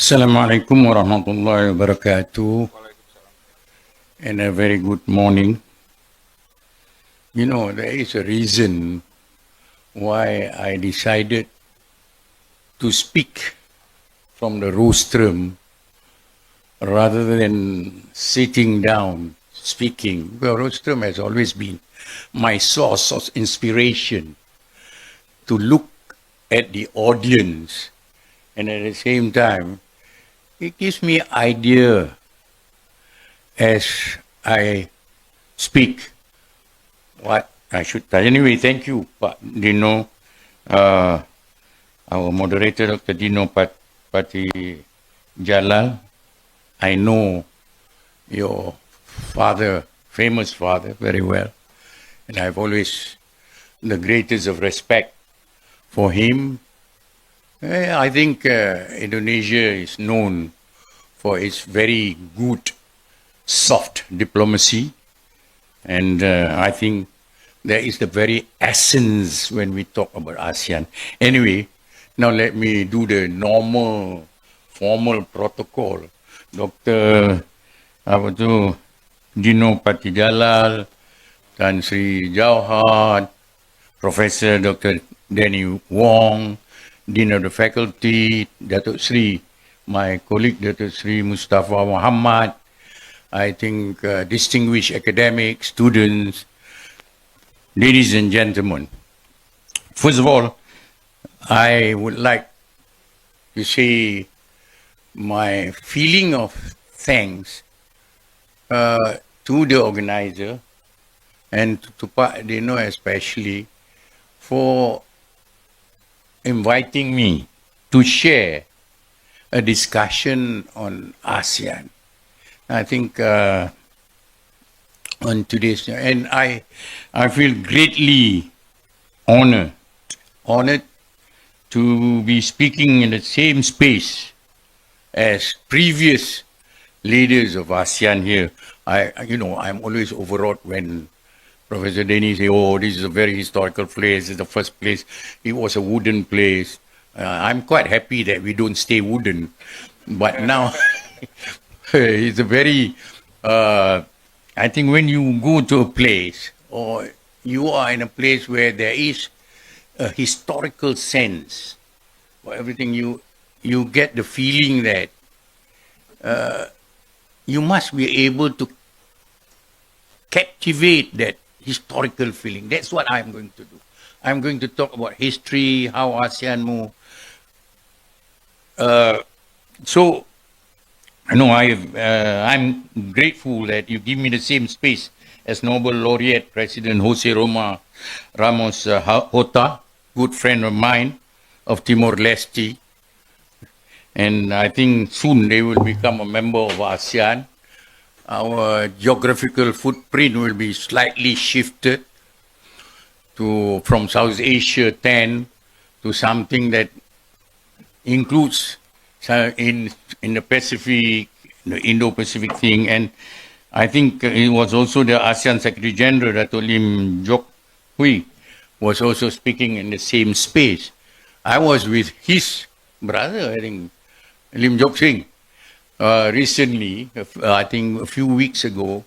Assalamualaikum warahmatullahi wabarakatuh, and a very good morning. You know, there is a reason why I decided to speak from the rostrum rather than sitting down speaking. The rostrum has always been my source of inspiration to look at the audience, and at the same time, it gives me idea as I speak what I should tell. Anyway, thank you, Pak Dino, our moderator, Dr. Dino Pati Jalal. I know your father, famous father, very well, and I've always the greatest of respect for him. I think Indonesia is known for its very good soft diplomacy, and I think there is the very essence when we talk about ASEAN. Anyway, now let me do the normal, formal protocol. Dr. Dino Patijalal, Tan Sri Jauhar, Professor Dr. Danny Wong, Dean of the Faculty, Datuk Sri, my colleague Datuk Sri Mustafa Muhammad, I think distinguished academics, students, ladies and gentlemen. First of all, I would like to say my feeling of thanks to the organizer and to Pak Dino especially for inviting me to share a discussion on ASEAN. I think on today's, and I feel greatly honored to be speaking in the same space as previous leaders of ASEAN here. I'm always overawed when Professor Denny say, "Oh, this is a very historical place. It's the first place. It was a wooden place." I'm quite happy that we don't stay wooden, but now it's a very. I think when you go to a place or you are in a place where there is a historical sense for everything, you get the feeling that you must be able to captivate that historical feeling. That's what I'm going to do. I'm going to talk about history, how ASEAN moved. So, I'm grateful that you give me the same space as Nobel Laureate President Jose Ramos Horta, good friend of mine of Timor-Leste. And I think soon they will become a member of ASEAN. Our geographical footprint will be slightly shifted from South Asia 10 to something that includes in the Pacific, the Indo-Pacific thing. And I think it was also the ASEAN Secretary General, Dato' Lim Jok Hui, was also speaking in the same space. I was with his brother, I think, Lim Jok Sing. Recently, I think a few weeks ago,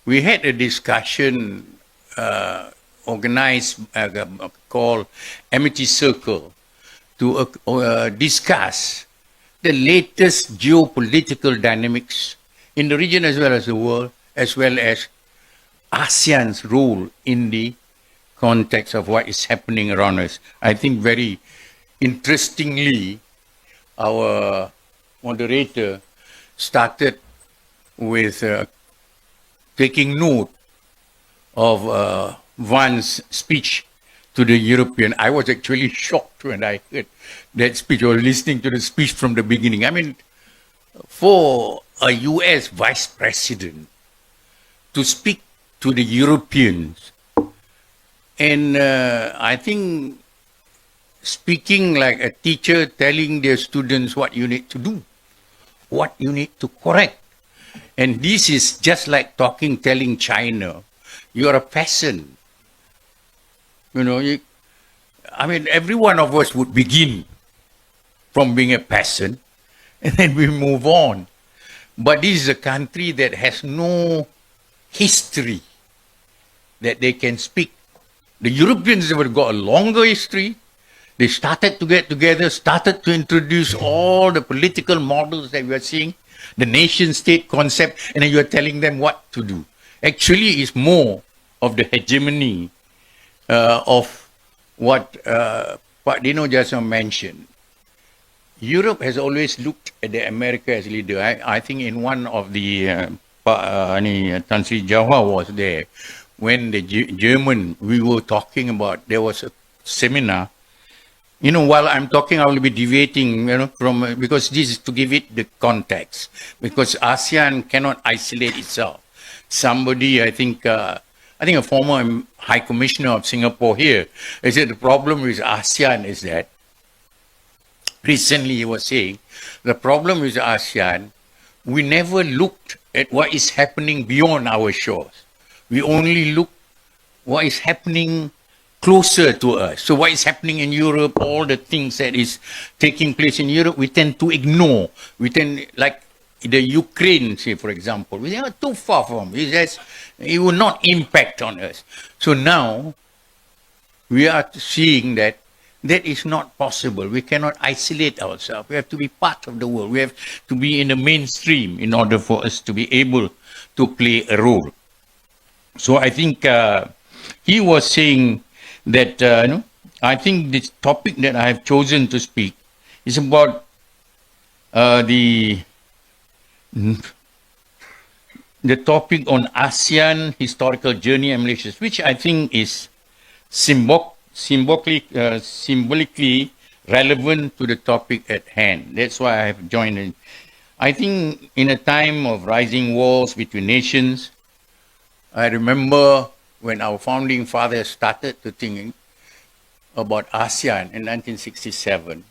we had a discussion organized, called Amity Circle, to discuss the latest geopolitical dynamics in the region as well as the world, as well as ASEAN's role in the context of what is happening around us. I think very interestingly, our moderator started with taking note of Van's speech to the European. I was actually shocked when I heard that speech or listening to the speech from the beginning. I mean, for a US vice president to speak to the Europeans, and I think speaking like a teacher telling their students what you need to do, what you need to correct. And this is just like telling China, you're a peasant. Every one of us would begin from being a peasant, and then we move on. But this is a country that has no history that they can speak. The Europeans have got a longer history. They started to get together, started to introduce all the political models that we are seeing, the nation state concept, and then you are telling them what to do. Actually, it's more of the hegemony of what Dino just mentioned. Europe has always looked at the America as leader. I think in one of the Tan Sri Jawa was there when the German, we were talking about, there was a seminar. While I'm talking, I will be deviating, from, because this is to give it the context. Because ASEAN cannot isolate itself. Somebody, I think a former High Commissioner of Singapore here, he said the problem with ASEAN is that, recently he was saying, the problem with ASEAN, we never looked at what is happening beyond our shores. We only look what is happening closer to us. So what is happening in Europe, all the things that is taking place in Europe, we tend to ignore. We tend, like the Ukraine, say, for example, we are too far from it. It will not impact on us. So now we are seeing that is not possible. We cannot isolate ourselves. We have to be part of the world. We have to be in the mainstream in order for us to be able to play a role. So I think he was saying that, I think this topic that I have chosen to speak is about the topic on ASEAN historical journey and Malaysia, which I think is symbolically relevant to the topic at hand. That's why I have joined in. I think in a time of rising wars between nations, I remember when our founding fathers started to think about ASEAN in 1967,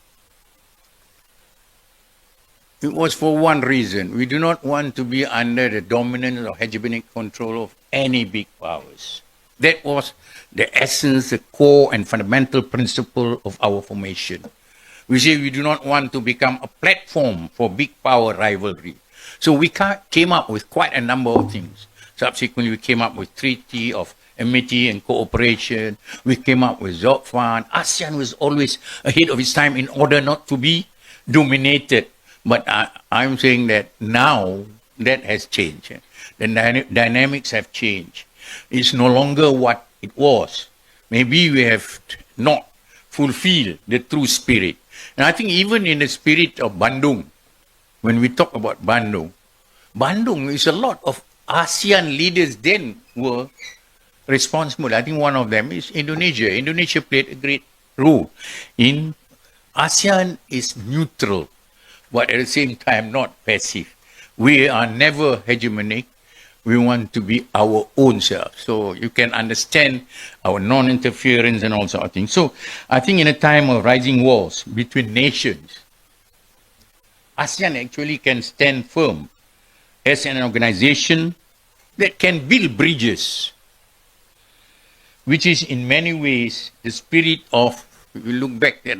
it was for one reason. We do not want to be under the dominance or hegemonic control of any big powers. That was the essence, the core and fundamental principle of our formation. We say we do not want to become a platform for big power rivalry. So we came up with quite a number of things. Subsequently, we came up with Treaty of Amity and Cooperation. We came up with ZOPFAN. ASEAN was always ahead of its time in order not to be dominated. But I'm saying that now that has changed. The dynamics have changed. It's no longer what it was. Maybe we have not fulfilled the true spirit. And I think even in the spirit of Bandung, when we talk about Bandung is a lot of ASEAN leaders then were responsible. I think one of them is Indonesia. Indonesia played a great role. ASEAN is neutral, but at the same time not passive. We are never hegemonic. We want to be our own self. So you can understand our non-interference and all sort of things. So I think in a time of rising wars between nations, ASEAN actually can stand firm as an organization that can build bridges, which is in many ways the spirit of, if we look back at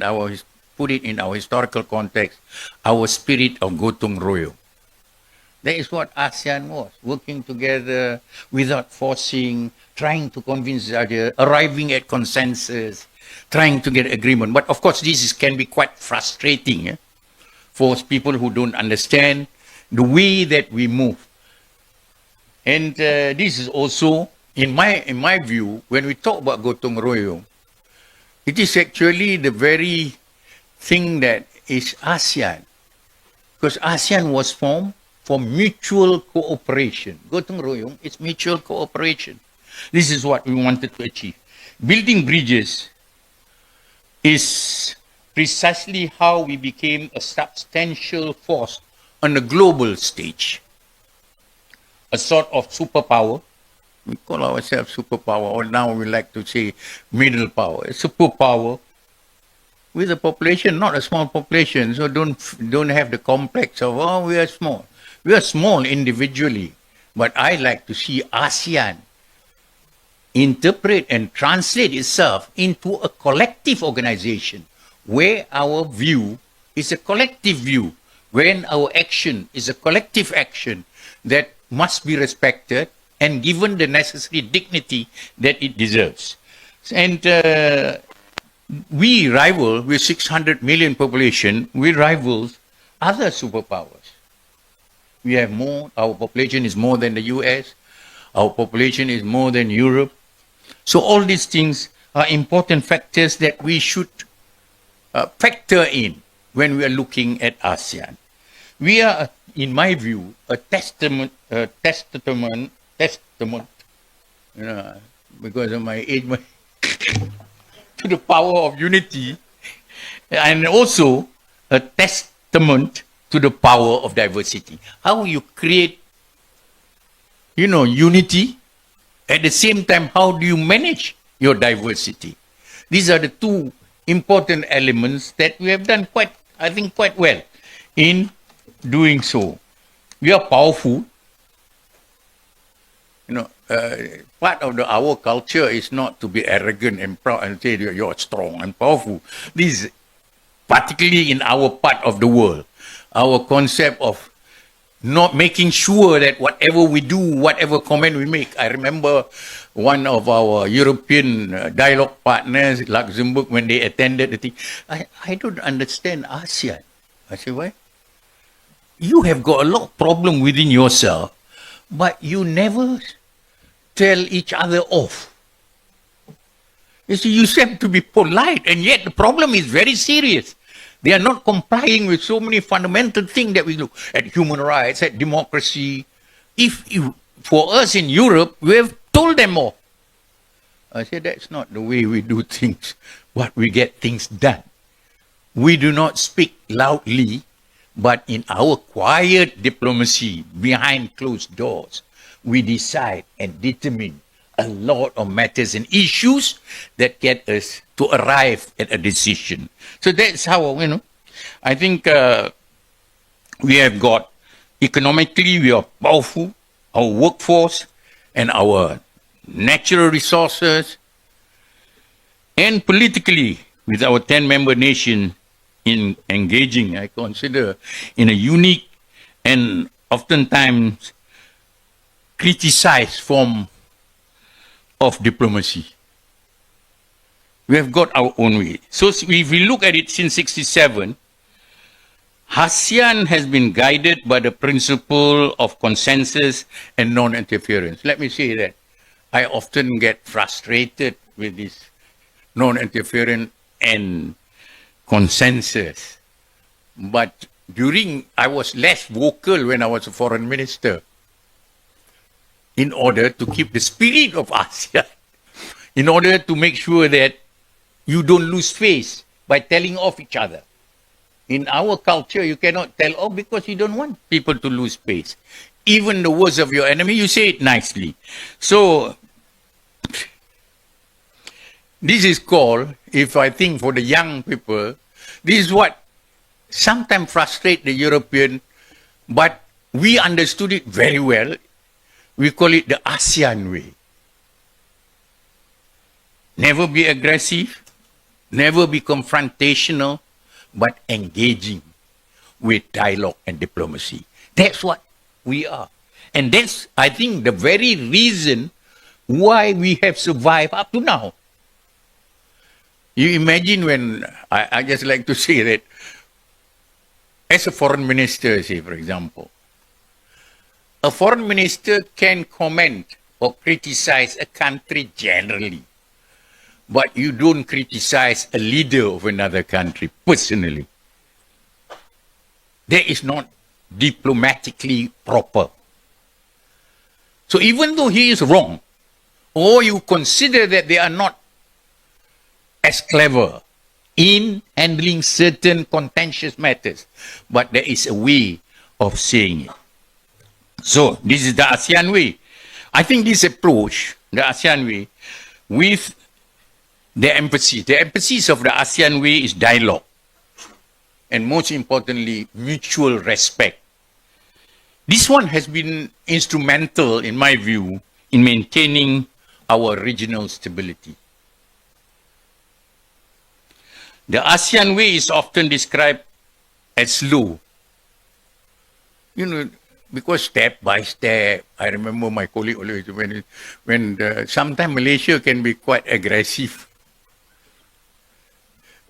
put it in our historical context, our spirit of Gotong Royong. That is what ASEAN was, working together without forcing, trying to convince each other, arriving at consensus, trying to get agreement. But of course, this can be quite frustrating for people who don't understand the way that we move. And this is also, in my view, when we talk about Gotong Royong, it is actually the very thing that is ASEAN. Because ASEAN was formed for mutual cooperation. Gotong Royong is mutual cooperation. This is what we wanted to achieve. Building bridges is precisely how we became a substantial force on the global stage. A sort of superpower. We call ourselves superpower, or now we like to say middle power. A superpower with a population, not a small population, so don't have the complex of, oh, we are small. We are small individually, but I like to see ASEAN interpret and translate itself into a collective organization where our view is a collective view when our action is a collective action that must be respected and given the necessary dignity that it deserves. And we rival, with 600 million population, we rival other superpowers. We have more, our population is more than the US, our population is more than Europe. So all these things are important factors that we should factor in when we are looking at ASEAN. We are, in my view, a testament, you know, because of my age, to the power of unity, and also a testament to the power of diversity. How you create, you know, unity, at the same time, how do you manage your diversity? These are the two important elements that we have done quite, I think, quite well in doing so. We are powerful. You know, part of our culture is not to be arrogant and proud and say you're strong and powerful. This is particularly in our part of the world. Our concept of not making sure that whatever we do, whatever comment we make. I remember one of our European dialogue partners, Luxembourg, when they attended the thing, I don't understand ASEAN. I said, why? You have got a lot of problem within yourself, but you never tell each other off. You see, you have to be polite, and yet the problem is very serious. They are not complying with so many fundamental things that we look at: human rights, at democracy. For us in Europe, we have told them off. I said, that's not the way we do things, but we get things done. We do not speak loudly, but in our quiet diplomacy, behind closed doors, we decide and determine a lot of matters and issues that get us to arrive at a decision. So that's how, you know, I think we have got, economically, we are powerful, our workforce and our natural resources, and politically, with our 10-member nation in engaging, I consider, in a unique and oftentimes criticized form of diplomacy. We have got our own way. So if we look at it since 1967, ASEAN has been guided by the principle of consensus and non-interference. Let me say that I often get frustrated with this non-interference and consensus. But I was less vocal when I was a foreign minister, in order to keep the spirit of ASEAN, in order to make sure that you don't lose face by telling off each other. In our culture, you cannot tell off because you don't want people to lose face. Even the words of your enemy, you say it nicely. So, this is called, if I think for the young people, this is what sometimes frustrates the European, but we understood it very well. We call it the ASEAN way. Never be aggressive, never be confrontational, but engaging with dialogue and diplomacy. That's what we are. And that's, I think, the very reason why we have survived up to now. You imagine when, I just like to say that, as a foreign minister, say, for example, a foreign minister can comment or criticize a country generally, but you don't criticize a leader of another country personally. That is not diplomatically proper. So even though he is wrong, or you consider that they are not as clever in handling certain contentious matters, but there is a way of saying it. So this is the ASEAN way. I think this approach, the ASEAN way, with the emphasis of the ASEAN way is dialogue, and most importantly, mutual respect. This one has been instrumental, in my view, in maintaining our regional stability. The ASEAN way is often described as slow, You know, because step by step, I remember my colleague always when sometimes Malaysia can be quite aggressive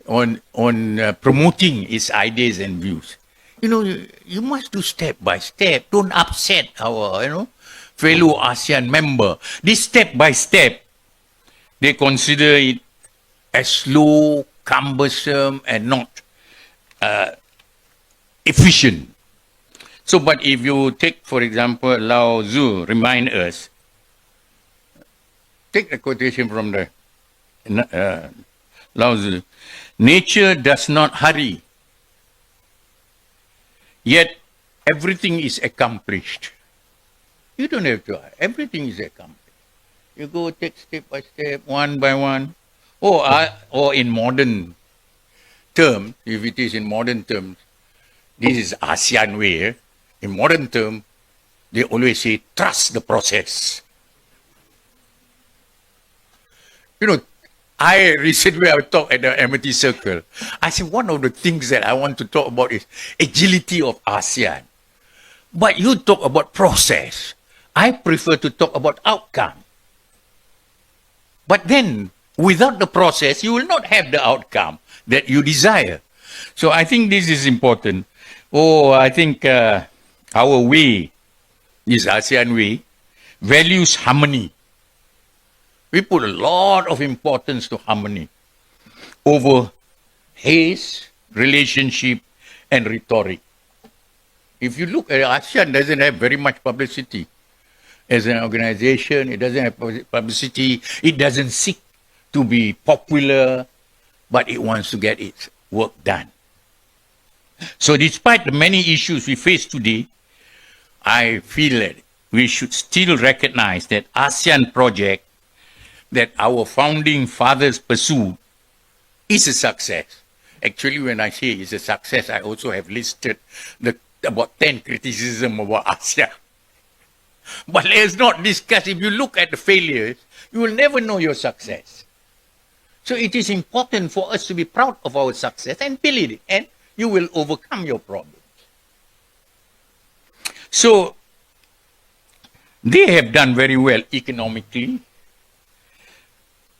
on promoting its ideas and views. You know, you must do step by step. Don't upset our fellow ASEAN member. This step by step, they consider it as slow, cumbersome, and not efficient. So, but if you take, for example, Lao Tzu remind us, take a quotation from the Lao Tzu, nature does not hurry, yet everything is accomplished. You don't have to hurry. Everything is accomplished. You go take step by step, one by one, or in modern terms, if it is in modern terms, this is ASEAN way. In modern terms, they always say, trust the process. You know, I recently talked at the Amity Circle. I said one of the things that I want to talk about is agility of ASEAN. But you talk about process. I prefer to talk about outcome. But then, without the process, you will not have the outcome that you desire. So I think this is important. I think our way, this ASEAN way, values harmony. We put a lot of importance to harmony over haze, relationship, and rhetoric. If you look at ASEAN, doesn't have very much publicity. As an organization, it doesn't have publicity. It doesn't seek to be popular, but it wants to get its work done. So despite the many issues we face today, I feel that we should still recognize that ASEAN project that our founding fathers pursued is a success. Actually, when I say it's a success, I also have listed about 10 criticisms about ASEAN. But let's not discuss. If you look at the failures, you will never know your success. So it is important for us to be proud of our success and believe it, and you will overcome your problems. So they have done very well economically,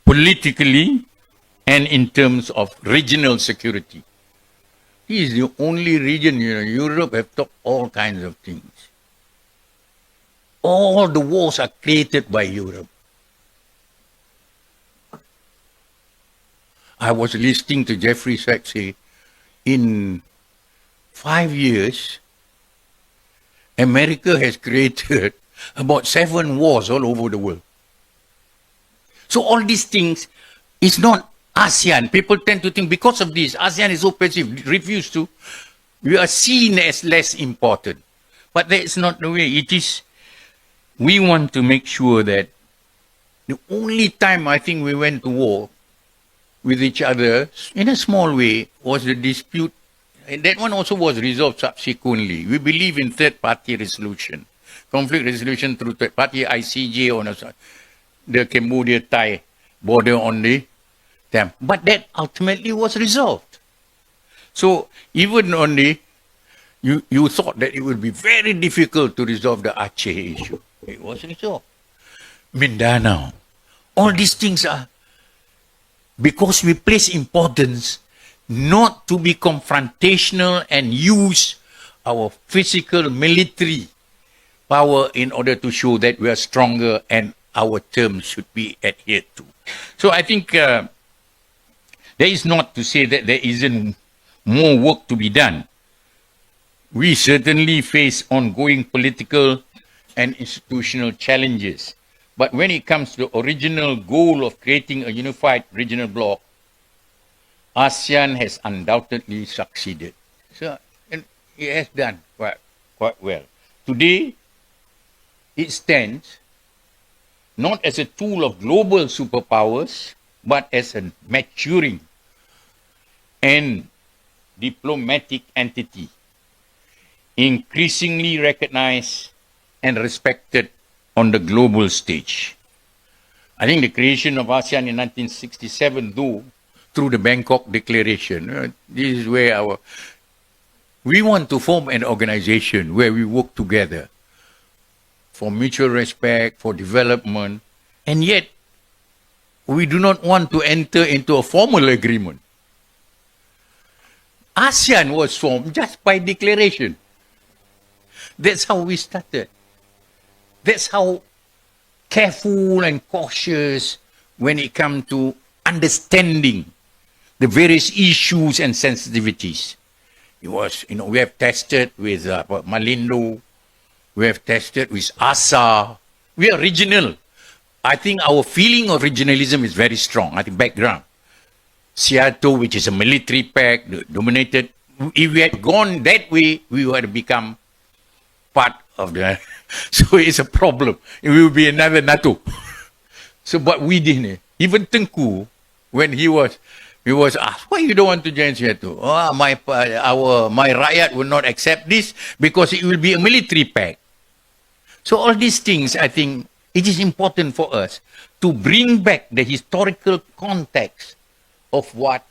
politically, and in terms of regional security. This is the only region, Europe have taught all kinds of things. All the wars are created by Europe. I was listening to Jeffrey Sachs say, in 5 years, America has created about 7 wars all over the world. So all these things is not ASEAN. People tend to think because of this, ASEAN is so passive, refuse to. We are seen as less important. But that is not the way. It is, we want to make sure that the only time I think we went to war with each other, in a small way, was the dispute. And that one also was resolved subsequently. We believe in third-party resolution, conflict resolution through third-party ICJ on the Cambodia-Thai border on the time. But that ultimately was resolved. So even on the, you thought that it would be very difficult to resolve the Aceh issue. It was resolved. Mindanao. All these things are because we place importance not to be confrontational and use our physical military power in order to show that we are stronger and our terms should be adhered to. So I think there is not to say that there isn't more work to be done. We certainly face ongoing political and institutional challenges. But when it comes to the original goal of creating a unified regional bloc, ASEAN has undoubtedly succeeded. So and it has done quite well. Today, it stands not as a tool of global superpowers, but as a maturing and diplomatic entity, increasingly recognized and respected on the global stage. I think the creation of ASEAN in 1967, though, through the Bangkok Declaration, this is where We want to form an organization where we work together for mutual respect, for development, and yet we do not want to enter into a formal agreement. ASEAN was formed just by declaration. That's how we started. That's how careful and cautious when it comes to understanding the various issues and sensitivities. It was, we have tested with Malindo, we have tested with ASA. We are regional. I think our feeling of regionalism is very strong. I think background. Seattle, which is a military pact, dominated. If we had gone that way, we would have become part of the. So it's a problem. It will be another NATO. So, but we didn't. Even Tengku, when he was asked, why you don't want to join Seattle? Oh, my rakyat will not accept this because it will be a military pact. So all these things, I think, it is important for us to bring back the historical context of what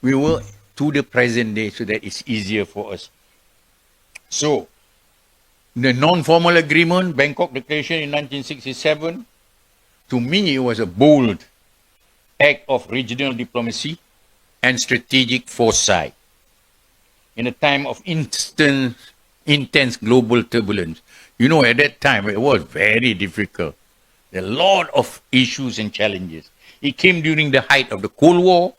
we were to the present day so that it's easier for us. So, the non-formal agreement, Bangkok Declaration in 1967, to me it was a bold act of regional diplomacy and strategic foresight. In a time of intense global turbulence, at that time it was very difficult. There are a lot of issues and challenges. It came during the height of the Cold War.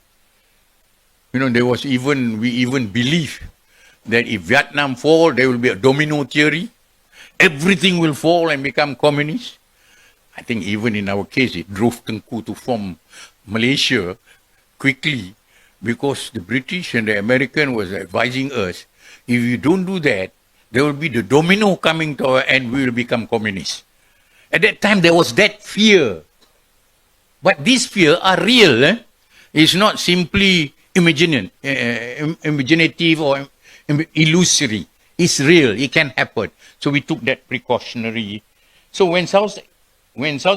There was we even believed that if Vietnam falls, there will be a domino theory. Everything will fall and become communist. I think even in our case, it drove Tengku to form Malaysia quickly because the British and the American was advising us, if you don't do that, there will be the domino coming to our end, we will become communists. At that time, there was that fear. But these fears are real. It's not simply imaginative or illusory. It's real. It can happen. So we took that precautionary. So when South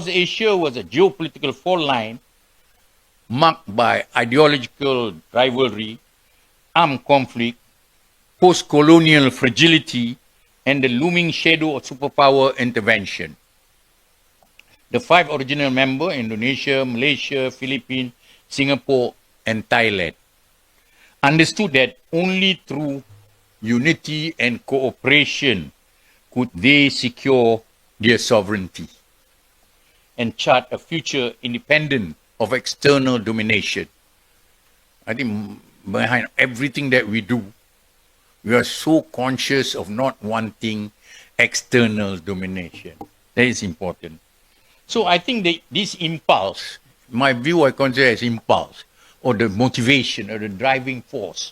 Asia was a geopolitical fault line marked by ideological rivalry, armed conflict, post-colonial fragility, and the looming shadow of superpower intervention, the 5 original members, Indonesia, Malaysia, Philippines, Singapore, and Thailand, understood that only through unity and cooperation could they secure their sovereignty and chart a future independent of external domination. I think behind everything that we do, we are so conscious of not wanting external domination. That is important. So I think that this impulse, my view I consider as impulse, or the motivation or the driving force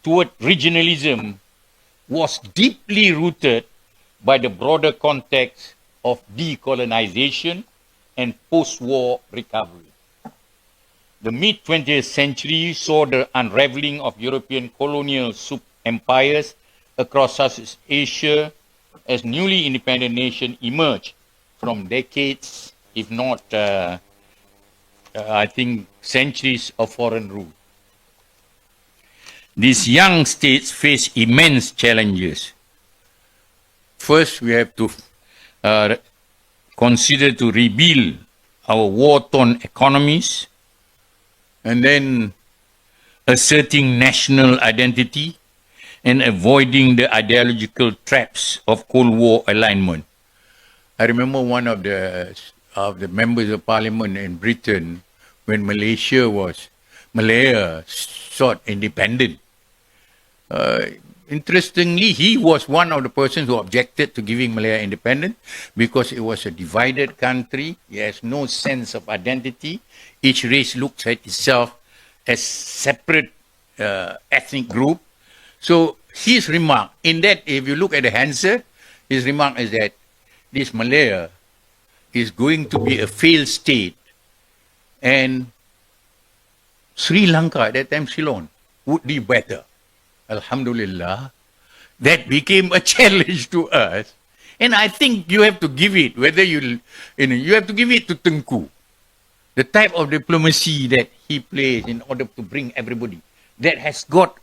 toward regionalism was deeply rooted by the broader context of decolonization and post-war recovery. The mid-20th century saw the unraveling of European colonial empires across Southeast Asia as newly independent nations emerged from decades, if not, I think, centuries of foreign rule. These young states face immense challenges. First, we have to consider to rebuild our war-torn economies, and then asserting national identity and avoiding the ideological traps of Cold War alignment. I remember one of the members of parliament in Britain when Malaya sought independence. Interestingly, he was one of the persons who objected to giving Malaya independence because it was a divided country. It has no sense of identity. Each race looks at itself as separate ethnic group. So his remark, in that, if you look at the answer, his remark is that this Malaya is going to be a failed state, and Sri Lanka, at that time Ceylon, would be better. Alhamdulillah, that became a challenge to us. And I think you have to give it, whether you have to give it to Tengku. The type of diplomacy that he plays in order to bring everybody, that has got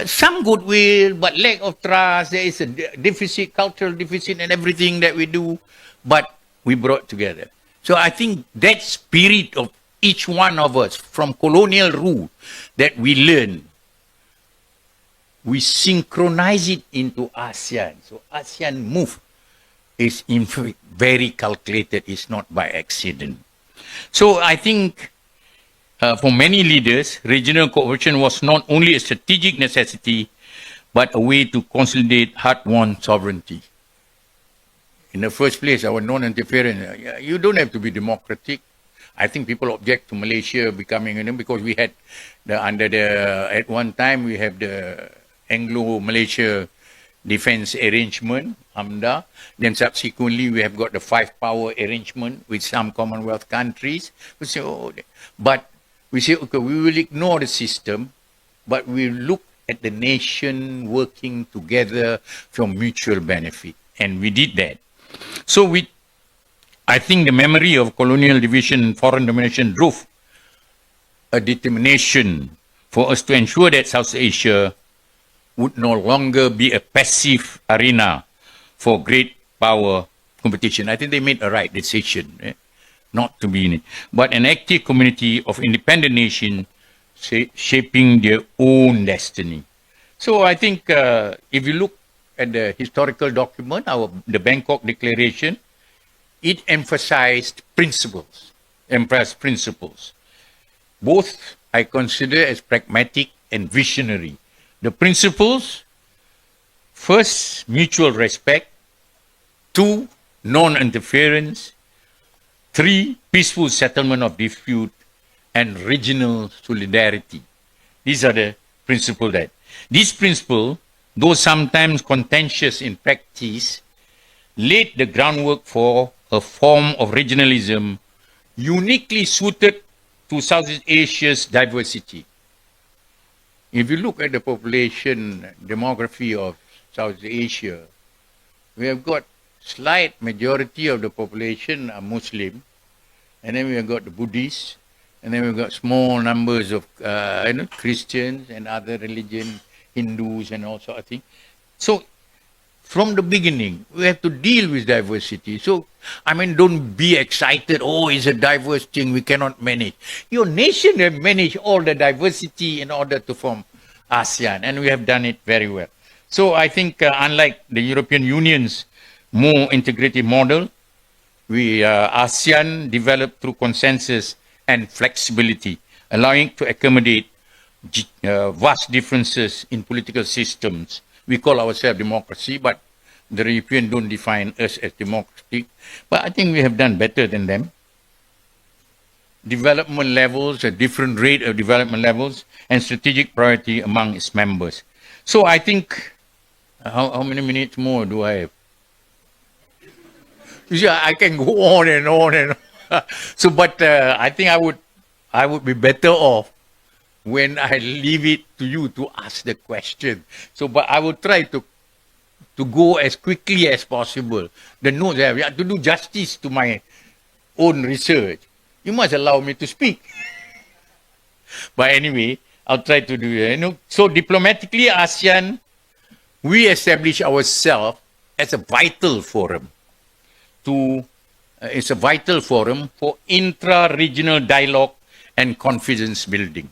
some goodwill, but lack of trust. There is a deficit, cultural deficit, and everything that we do. But we brought together. So I think that spirit of each one of us from colonial rule that we learn, we synchronize it into ASEAN. So ASEAN move is in fact very calculated. It's not by accident. So I think for many leaders, regional cooperation was not only a strategic necessity, but a way to consolidate hard-won sovereignty. In the first place, our non-interference, you don't have to be democratic. I think people object to Malaysia becoming, because we had, at one time, we have the Anglo-Malaysia Defence Arrangement, AMDA. Then subsequently, we have got the five-power arrangement with some Commonwealth countries. We say, okay, we will ignore the system, but we look at the nation working together for mutual benefit. And we did that. So I think the memory of colonial division and foreign domination drove a determination for us to ensure that South Asia would no longer be a passive arena for great power competition. I think they made a right decision, not to be in it, but an active community of independent nations shaping their own destiny. So I think if you look at the historical document, the Bangkok Declaration, it emphasized principles. Both I consider as pragmatic and visionary. The principles, first, mutual respect. 2, non-interference. 3, peaceful settlement of dispute. And regional solidarity. These are the principles that. These principles, though sometimes contentious in practice, laid the groundwork for a form of regionalism uniquely suited to Southeast Asia's diversity. If you look at the population demography of Southeast Asia, we have got slight majority of the population are Muslim, and then we have got the Buddhists, and then we've got small numbers of Christians and other religion, Hindus and all sort of things. So from the beginning, we have to deal with diversity. So, don't be excited, it's a diverse thing, we cannot manage. Your nation have managed all the diversity in order to form ASEAN, and we have done it very well. So I think unlike the European Union's more integrated model, ASEAN developed through consensus and flexibility, allowing to accommodate vast differences in political systems. We call ourselves democracy, but the Europeans don't define us as democratic. But I think we have done better than them. Development levels, a different rate of development levels, and strategic priority among its members. So I think, how many minutes more do I have? You see, I can go on and on and on. So, but I think I would be better off when I leave it to you to ask the question. So, but I will try to go as quickly as possible. The notes I have to do justice to my own research. You must allow me to speak. But anyway, I'll try to do it. So diplomatically, ASEAN, we establish ourselves as a vital forum. It's a vital forum for intra-regional dialogue and confidence building.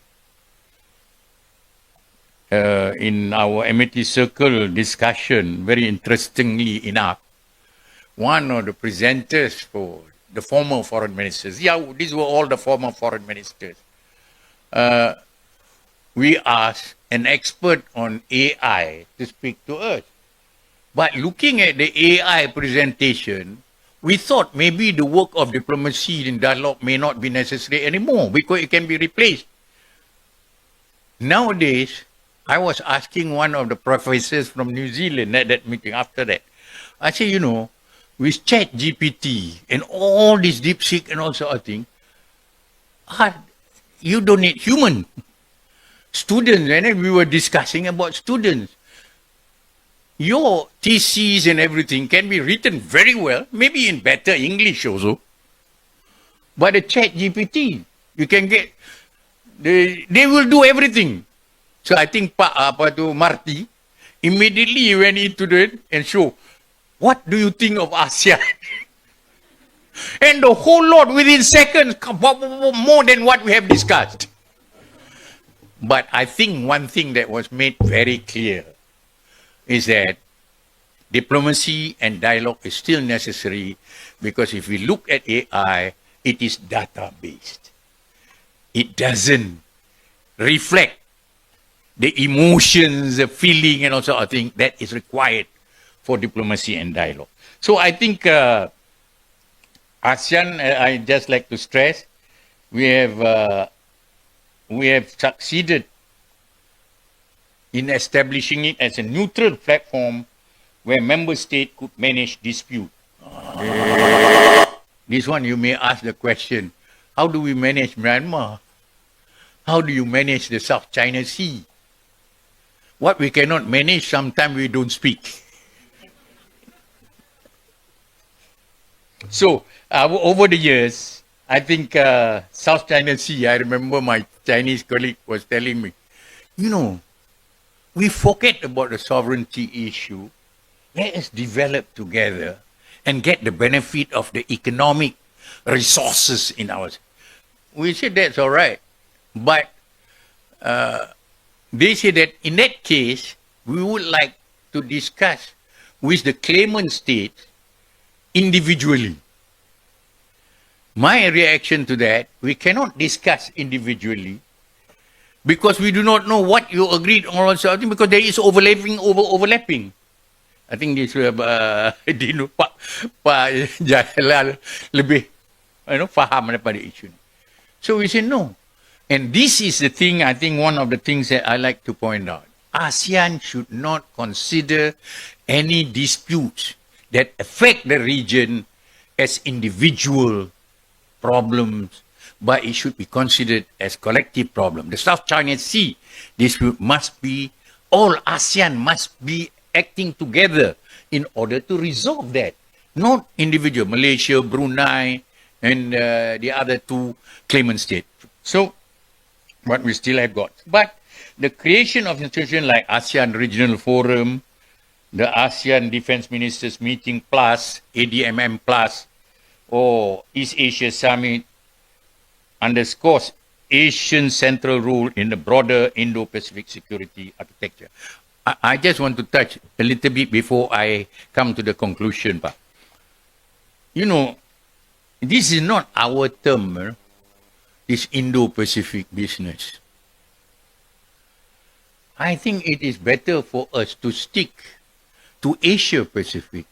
In our MET circle discussion, very interestingly enough, one of the presenters for the former foreign ministers, these were all the former foreign ministers, we asked an expert on AI to speak to us. But looking at the AI presentation, we thought maybe the work of diplomacy in dialogue may not be necessary anymore because it can be replaced. Nowadays, I was asking one of the professors from New Zealand at that meeting after that. I said, with ChatGPT and all this DeepSeek and all sort of thing, you don't need human students. And then we were discussing about students. Your theses and everything can be written very well, maybe in better English also. But the ChatGPT, you can get, they will do everything. So I think Pak Marty immediately went into it and show, what do you think of ASEAN? And the whole lot within seconds, more than what we have discussed. But I think one thing that was made very clear is that diplomacy and dialogue is still necessary, because if we look at AI, it is data-based. It doesn't reflect the emotions, the feeling, and also I think that is required for diplomacy and dialogue. So I think ASEAN, I just like to stress, we have succeeded in establishing it as a neutral platform where member states could manage dispute. This one you may ask the question, how do we manage Myanmar? How do you manage the South China Sea? What we cannot manage, sometimes we don't speak. So, over the years, I think South China Sea, I remember my Chinese colleague was telling me, you know, we forget about the sovereignty issue. Let us develop together and get the benefit of the economic resources in ours. We said that's all right. But they say that in that case, we would like to discuss with the claimant state individually. My reaction to that, we cannot discuss individually because we do not know what you agreed on or something, because there is overlapping. I think this Dino Pak Jalal lebih faham daripada isu ni. So we say no. And this is the thing, I think one of the things that I like to point out. ASEAN should not consider any disputes that affect the region as individual problems, but it should be considered as collective problem. The South China Sea dispute must be, all ASEAN must be acting together in order to resolve that, not individual, Malaysia, Brunei, and the other two claimant states. So, what we still have got. But the creation of institutions like ASEAN Regional Forum, the ASEAN Defense Ministers Meeting Plus, ADMM Plus, or East Asia Summit underscores Asian central role in the broader Indo-Pacific security architecture. I just want to touch a little bit before I come to the conclusion. But, you know, this is not our term, this Indo-Pacific business. I think it is better for us to stick to Asia-Pacific.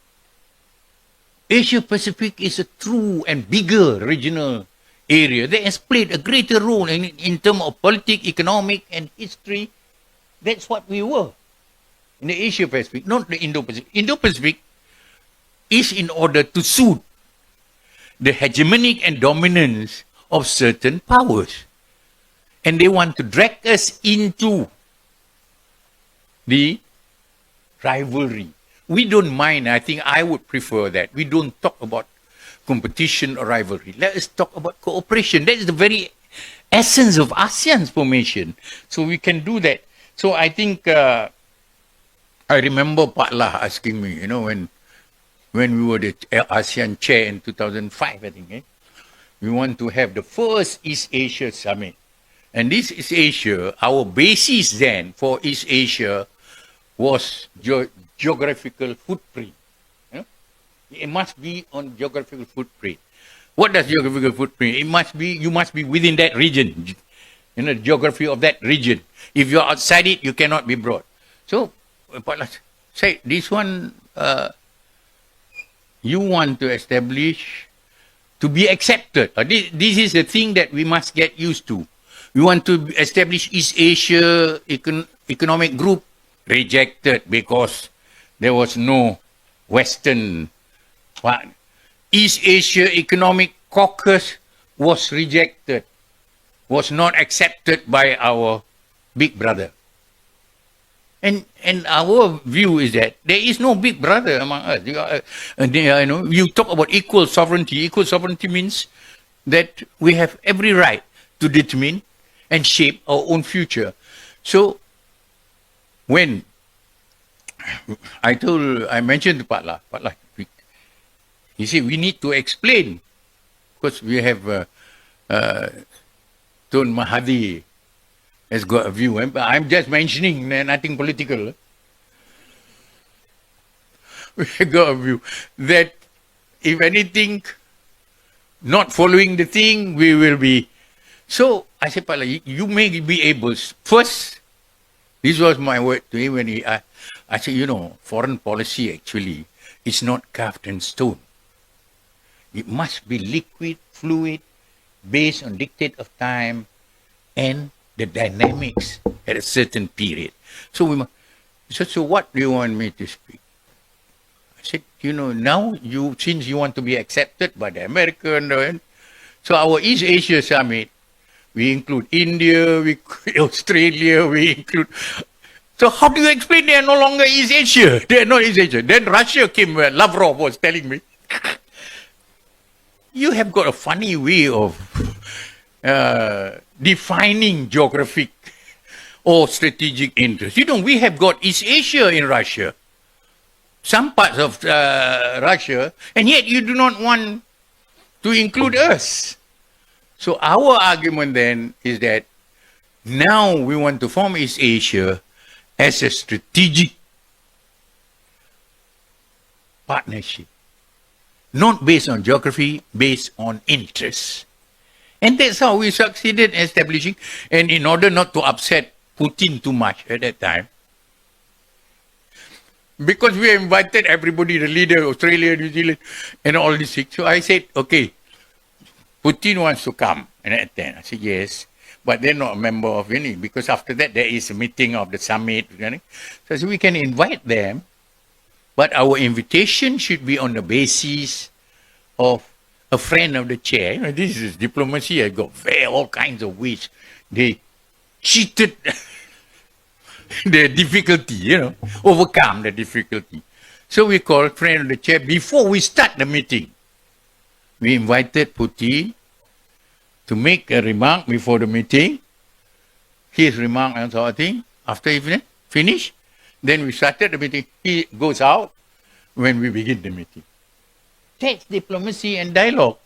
Asia-Pacific is a true and bigger regional area that has played a greater role in terms of politics, economic, and history. That's what we were in the Asia-Pacific, not the Indo-Pacific. Indo-Pacific is in order to suit the hegemonic and dominance of certain powers. And they want to drag us into the rivalry. We don't mind. I think I would prefer that. We don't talk about competition or rivalry. Let us talk about cooperation. That is the very essence of ASEAN's formation. So we can do that. So I think, I remember Pak Lah asking me, you know, when we were the ASEAN chair in 2005, I think, we want to have the first East Asia Summit. And this East Asia, our basis then for East Asia was geographical footprint. It must be on geographical footprint. What does geographical footprint? It must be, you must be within that region, you know, the geography of that region. If you're outside it, you cannot be brought. So, say, this one, you want to establish to be accepted. This is the thing that we must get used to. We want to establish East Asia Economic Group, rejected because there was no Western. East Asia Economic Caucus was rejected, was not accepted by our big brother. And our view is that there is no big brother among us. You talk about equal sovereignty. Equal sovereignty means that we have every right to determine and shape our own future. So when I mentioned to Pak La, he said, we need to explain, because we have Tun Mahathir has got a view. I'm just mentioning, nothing political. We have got a view that if anything, not following the thing, we will be. So I said, Pak La, you may be able, first, this was my word to him when I said, foreign policy actually is not carved in stone. It must be liquid, fluid, based on dictate of time and the dynamics at a certain period. So so what do you want me to speak? I said, now since you want to be accepted by the American, so our East Asia Summit, we include India, Australia, we include. So how do you explain they are no longer East Asia? They are not East Asia. Then Russia came, Lavrov was telling me, you have got a funny way of defining geographic or strategic interest. We have got East Asia in Russia, some parts of Russia, and yet you do not want to include us. So our argument then is that now we want to form East Asia as a strategic partnership, not based on geography, based on interests. And that's how we succeeded in establishing, and in order not to upset Putin too much at that time, because we invited everybody, the leader, Australia, New Zealand, and all these things. So I said, okay, Putin wants to come and attend. I said, yes, but they're not a member of any, because after that there is a meeting of the summit. So I said, we can invite them, but our invitation should be on the basis of a friend of the chair. This is diplomacy. I got all kinds of ways. They cheated the difficulty, overcome the difficulty. So we called friend of the chair before we start the meeting. We invited Putin to make a remark before the meeting. His remark and so on. After he finished, then we started the meeting. He goes out when we begin the meeting. That's diplomacy and dialogue.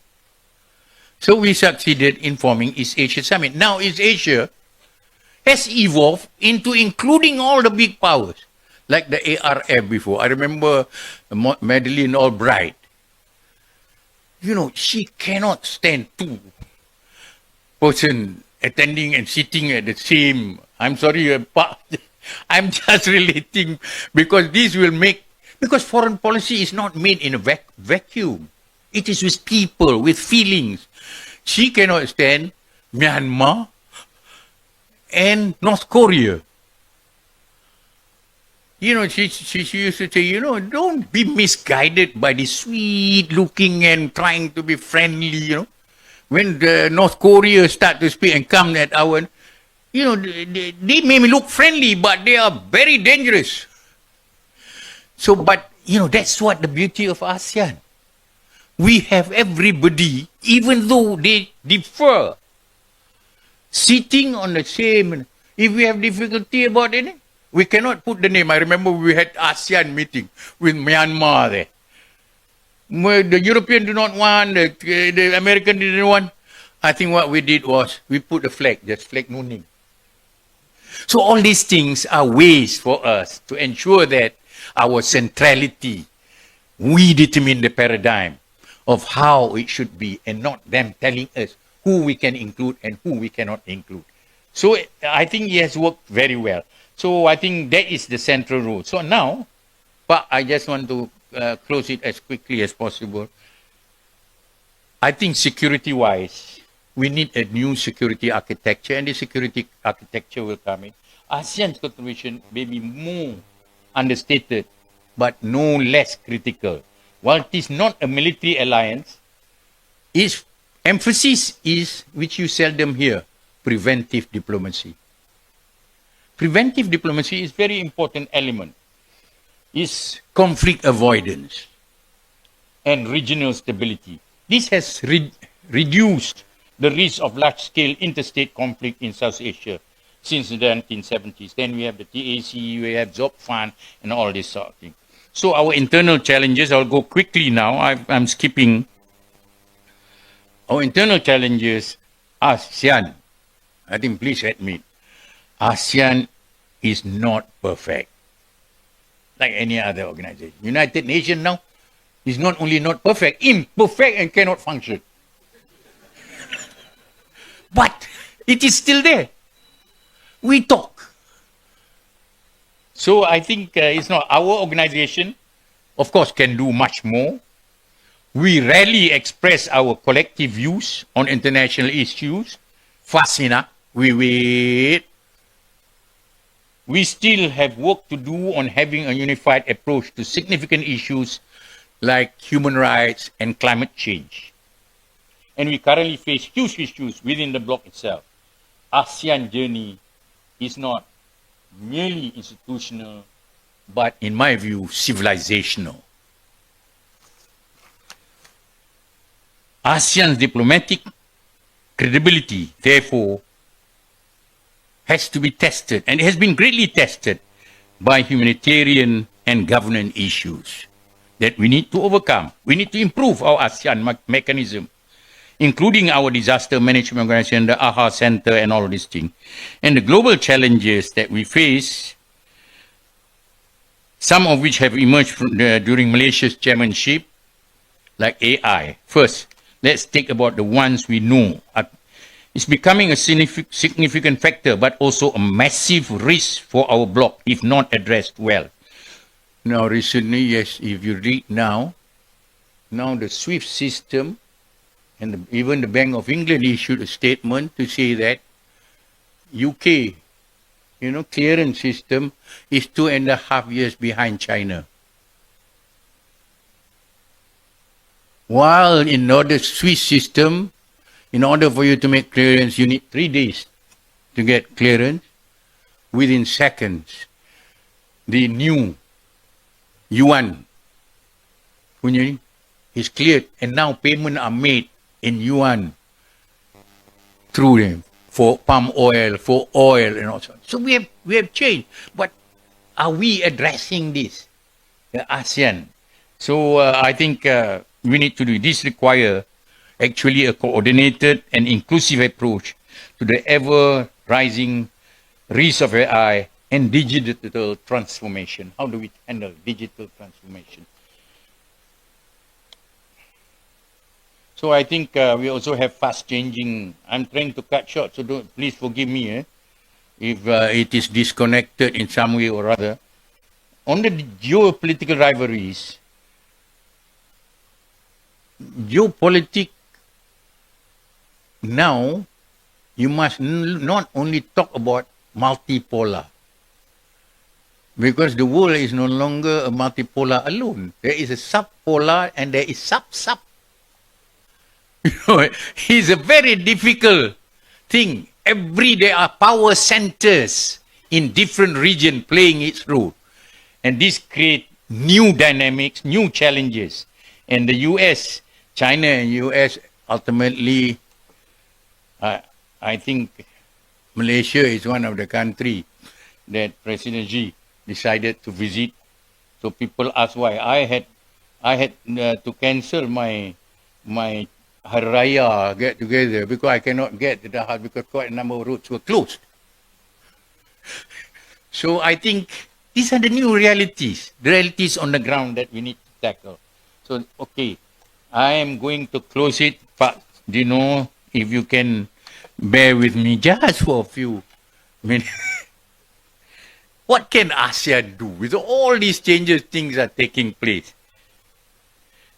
So we succeeded in forming East Asia Summit. Now East Asia has evolved into including all the big powers, like the ARF before. I remember Madeleine Albright. She cannot stand two person attending and sitting at the same. I'm sorry, I'm just relating, because this will make, because foreign policy is not made in a vacuum. It is with people, with feelings. She cannot stand Myanmar and North Korea. She used to say, don't be misguided by the sweet looking and trying to be friendly, When the North Korea start to speak and come at our, they may look friendly, but they are very dangerous. So, but, that's what the beauty of ASEAN. We have everybody, even though they differ, sitting on the same. If we have difficulty about it, we cannot put the name. I remember we had ASEAN meeting with Myanmar there. The European do not want, the American didn't want. I think what we did was, we put a flag, just flag no name. So all these things are ways for us to ensure that our centrality, we determine the paradigm of how it should be, and not them telling us who we can include and who we cannot include. So I think it has worked very well. So I think that is the central role. So now, but I just want to close it as quickly as possible. I think security-wise, we need a new security architecture, and the security architecture will come in. ASEAN's contribution may be more understated, but no less critical. While it is not a military alliance, its emphasis is, which you seldom hear, preventive diplomacy. Preventive diplomacy is a very important element. It's conflict avoidance and regional stability. This has reduced the risk of large-scale interstate conflict in South Asia since the 1970s. Then we have the TAC, we have Job Fund, and all this sort of thing. So our internal challenges, I'll go quickly now. I'm skipping. Our internal challenges, ASEAN, I think please admit, ASEAN is not perfect like any other organization. United Nations now is not only not perfect, imperfect and cannot function. But it is still there. We talk. So I think it's not our organization, of course, can do much more. We rarely express our collective views on international issues fast enough. We wait. We still have work to do on having a unified approach to significant issues like human rights and climate change. And we currently face huge issues within the bloc itself. ASEAN journey is not merely institutional, but in my view, civilizational. ASEAN's diplomatic credibility, therefore, has to be tested, and it has been greatly tested by humanitarian and governance issues that we need to overcome. We need to improve our ASEAN mechanism, including our disaster management organization, the AHA Center, and all of these things. And the global challenges that we face, some of which have emerged from during Malaysia's chairmanship, like AI. First, let's take about the ones we know. It's becoming a significant factor, but also a massive risk for our bloc if not addressed well. Now, recently, yes, if you read now the SWIFT system, and even the Bank of England issued a statement to say that UK, clearance system is 2.5 years behind China. While in the Swiss system, in order for you to make clearance, you need 3 days to get clearance. Within seconds, the new yuan is cleared, and now payments are made in yuan through them for palm oil, for oil, and all so. So we have changed, but are we addressing this, the ASEAN? So I think we need to do this. Require actually a coordinated and inclusive approach to the ever-rising risk of AI and digital transformation. How do we handle digital transformation? So I think we also have fast-changing. I'm trying to cut short, so please forgive me if it is disconnected in some way or other. On the geopolitical rivalries, geopolitics now, you must not only talk about multipolar, because the world is no longer a multipolar alone. There is a subpolar and there is sub-sub. It's a very difficult thing. There are power centers in different regions playing its role. And this creates new dynamics, new challenges. And the US, China and US ultimately, I think Malaysia is one of the countries that President Xi decided to visit. So people ask why. I had to cancel my Hari Raya get together because I cannot get to the house because quite a number of roads were closed. So I think these are the new realities, the realities on the ground that we need to tackle. So, okay, I am going to close it, but if you can bear with me just for a few minutes. What can ASEAN do with all these changes, things are taking place?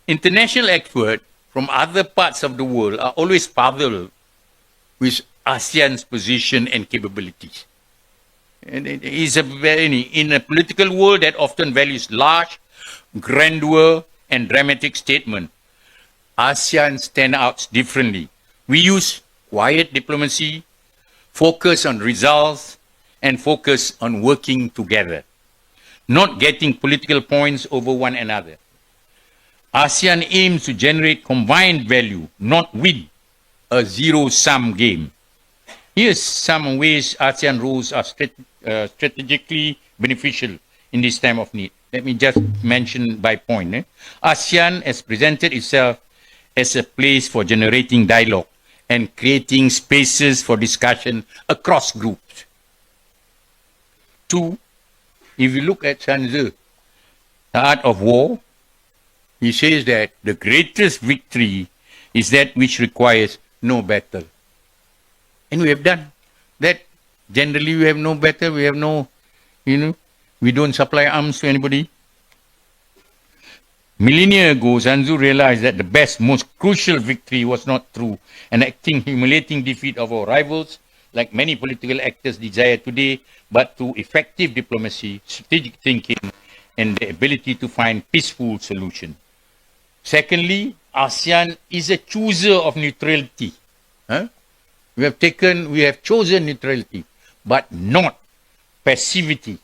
International experts from other parts of the world are always puzzled with ASEAN's position and capabilities. And it is in a political world that often values large, grandeur, and dramatic statements, ASEAN stands out differently. We use quiet diplomacy, focus on results, and focus on working together, not getting political points over one another. ASEAN aims to generate combined value, not win a zero-sum game. Here's some ways ASEAN rules are strategically beneficial in this time of need. Let me just mention by point. ASEAN has presented itself as a place for generating dialogue and creating spaces for discussion across groups. 2, if you look at Sun Tzu, The Art of War, he says that the greatest victory is that which requires no battle. And we have done that. Generally, we have no battle, we have no, we don't supply arms to anybody. Millennia ago, Sun Tzu realized that the best, most crucial victory was not through an acting, humiliating defeat of our rivals, like many political actors desire today, but through effective diplomacy, strategic thinking, and the ability to find peaceful solutions. Secondly, ASEAN is a chooser of neutrality. We have chosen neutrality, but not passivity.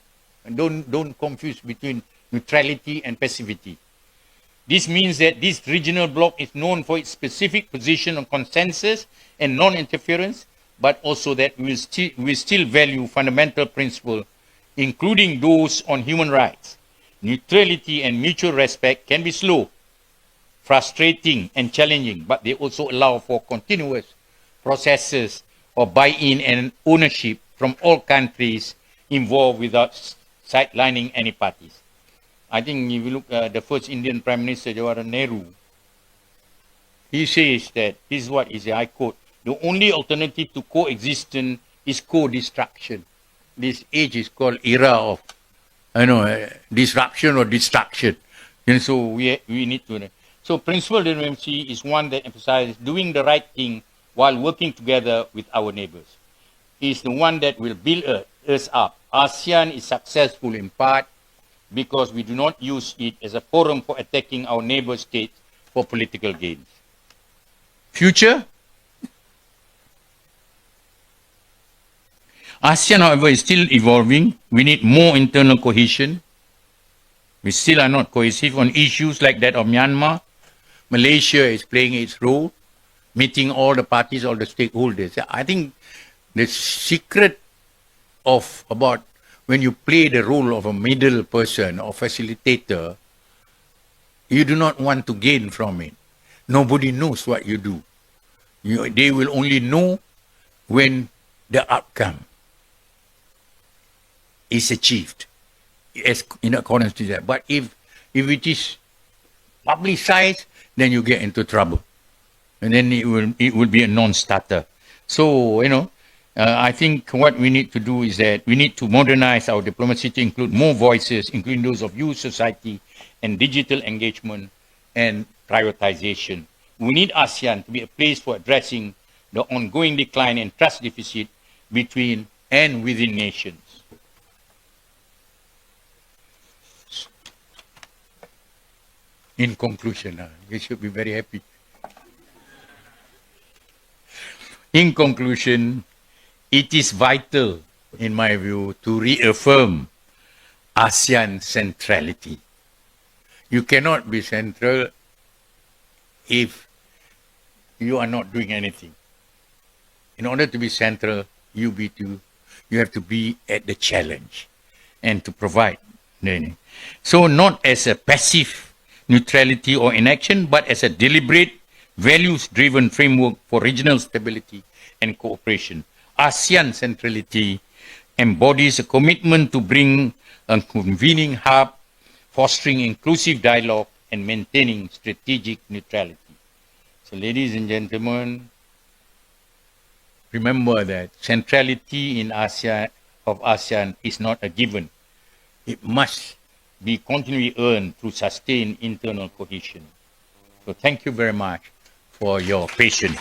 And don't confuse between neutrality and passivity. This means that this regional bloc is known for its specific position on consensus and non-interference, but also that we still value fundamental principles, including those on human rights. Neutrality and mutual respect can be slow, frustrating, and challenging, but they also allow for continuous processes of buy-in and ownership from all countries involved without sidelining any parties. I think if you look at the first Indian Prime Minister, Jawaharlal Nehru, he says that, this is what is, I quote, the only alternative to coexistence is co-destruction. This age is called era of, disruption or destruction. And so we need to. So principal diplomacy is one that emphasizes doing the right thing while working together with our neighbors. It's the one that will build us up. ASEAN is successful in part because we do not use it as a forum for attacking our neighbor states for political gains. Future? ASEAN, however, is still evolving. We need more internal cohesion. We still are not cohesive on issues like that of Myanmar. Malaysia is playing its role, meeting all the parties, all the stakeholders. I think the secret about when you play the role of a middle person or facilitator, you do not want to gain from it. Nobody knows what you do. They will only know when the outcome is achieved in accordance to that. But if it is publicized, then you get into trouble. And then it will be a non-starter. So, I think what we need to do is that we need to modernize our diplomacy to include more voices, including those of youth society and digital engagement and privatization. We need ASEAN to be a place for addressing the ongoing decline and trust deficit between and within nations. In conclusion, you should be very happy. In conclusion, it is vital, in my view, to reaffirm ASEAN centrality. You cannot be central if you are not doing anything. In order to be central, you have to be at the challenge and to provide. So not as a passive neutrality or inaction, but as a deliberate, values-driven framework for regional stability and cooperation. ASEAN centrality embodies a commitment to bring a convening hub, fostering inclusive dialogue, and maintaining strategic neutrality. So, ladies and gentlemen, remember that centrality in ASEAN is not a given. It must be continually earned through sustained internal cohesion. So, thank you very much for your patience.